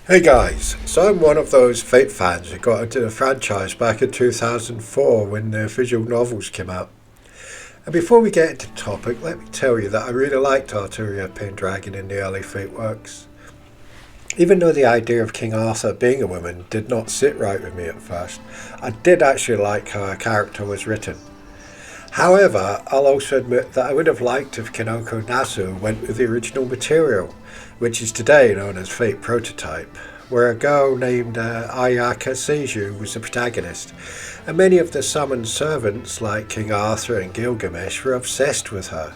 Hey guys, so I'm one of those Fate fans who got into the franchise back in 2004 when the visual novels came out. And before we get into the topic, let me tell you that I really liked Arturia Pendragon in the early Fate works. Even though the idea of King Arthur being a woman did not sit right with me at first, I did actually like how her character was written. However, I'll also admit that I would have liked if Kinoko Nasu went with the original material, which is today known as Fate Prototype, where a girl named Ayaka Seiju was the protagonist, and many of the summoned servants like King Arthur and Gilgamesh were obsessed with her.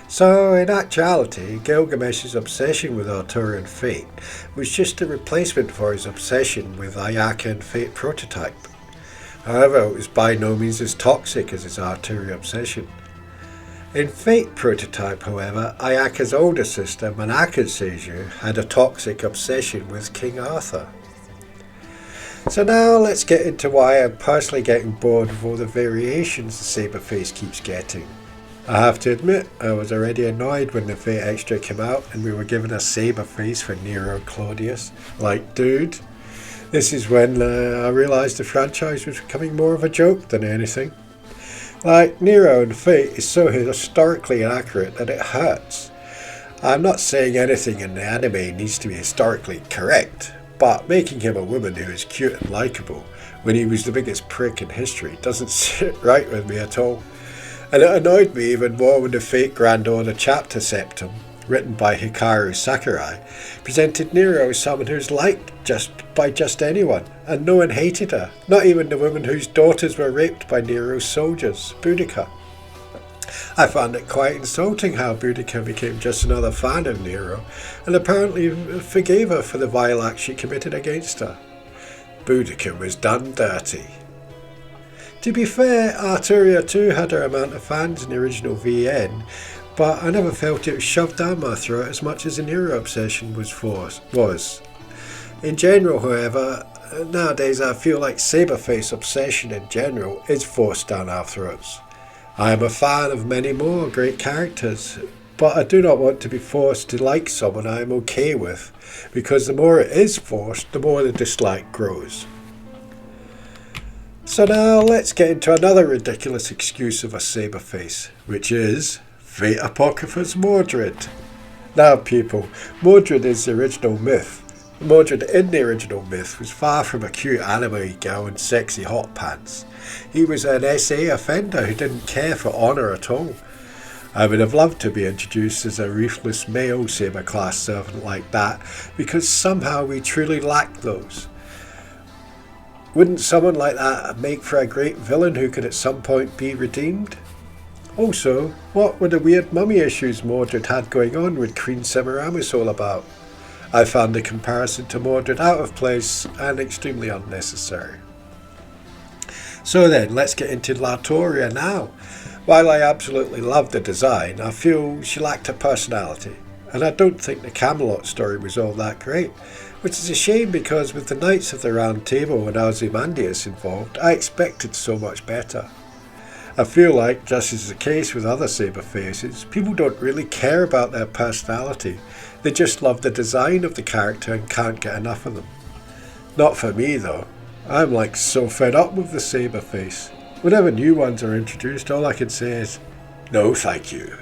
So, in actuality, Gilgamesh's obsession with Arthurian fate was just a replacement for his obsession with Ayaka and Fate Prototype. However, it was by no means as toxic as his Arturia obsession. In Fate Prototype, however, Ayaka's older sister, Manaka Seiju, had a toxic obsession with King Arthur. So now let's get into why I'm personally getting bored of all the variations the Saber Face keeps getting. I have to admit, I was already annoyed when the Fate Extra came out and we were given a Saber Face for Nero Claudius. Like, dude, this is when I realised the franchise was becoming more of a joke than anything. Like, Nero and Fate is so historically inaccurate that it hurts. I'm not saying anything in the anime needs to be historically correct, but making him a woman who is cute and likeable when he was the biggest prick in history doesn't sit right with me at all. And it annoyed me even more when the Fate Grand Order Chapter Septum, written by Hikaru Sakurai, presented Nero as someone who's liked by just anyone, and no one hated her, not even the woman whose daughters were raped by Nero's soldiers, Boudica. I found it quite insulting how Boudica became just another fan of Nero, and apparently forgave her for the vile act she committed against her. Boudica was done dirty. To be fair, Arturia too had her amount of fans in the original VN, but I never felt it was shoved down my throat as much as the Nero obsession was. In general, however, nowadays I feel like Saber Face obsession in general is forced down our throats. I am a fan of many more great characters, but I do not want to be forced to like someone I am okay with, because the more it is forced, the more the dislike grows. So now let's get into another ridiculous excuse of a Saber Face, which is Fate Apocrypha's Mordred. Now people, Mordred is the original myth. Mordred in the original myth was far from a cute anime girl in sexy hot pants. He was an SA offender who didn't care for honour at all. I would have loved to be introduced as a ruthless male Saber class servant like that, because somehow we truly lack those. Wouldn't someone like that make for a great villain who could at some point be redeemed? Also, what were the weird mummy issues Mordred had going on with Queen Semiramis all about? I found the comparison to Mordred out of place and extremely unnecessary. So then, let's get into Loria now. While I absolutely loved the design, I feel she lacked a personality, and I don't think the Camelot story was all that great, which is a shame because with the Knights of the Round Table and Ozymandias involved, I expected so much better. I feel like, just as is the case with other Saber Faces, people don't really care about their personality. They just love the design of the character and can't get enough of them. Not for me though. I'm like so fed up with the Saber Face. Whenever new ones are introduced, all I can say is, no thank you.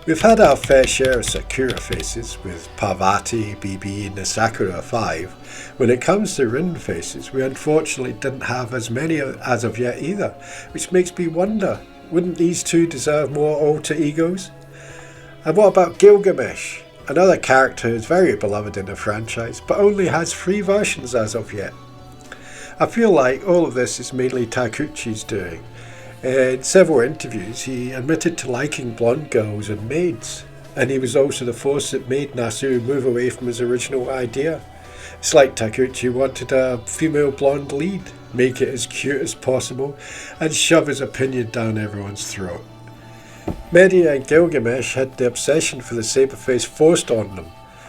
We've had our fair share of Sakura faces, with Parvati, BB and the Sakura 5. When it comes to Rin faces, we unfortunately didn't have as many as of yet either, which makes me wonder, wouldn't these two deserve more alter egos? And what about Gilgamesh? Another character who is very beloved in the franchise, but only has 3 versions as of yet. I feel like all of this is mainly Takuchi's doing. In several interviews, he admitted to liking blonde girls and maids, and he was also the force that made Nasu move away from his original idea. It's like Takuchi wanted a female blonde lead, make it as cute as possible, and shove his opinion down everyone's throat. Medea and Gilgamesh had the obsession for the Saber Face forced on them,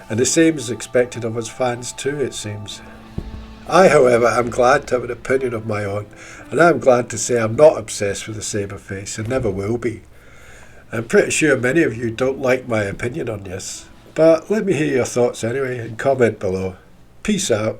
and the same is expected of us fans too, it seems. I, however, am glad to have an opinion of my own, and I'm glad to say I'm not obsessed with the Saber Face and never will be. I'm pretty sure many of you don't like my opinion on this, But let me hear your thoughts anyway and comment below. Peace out.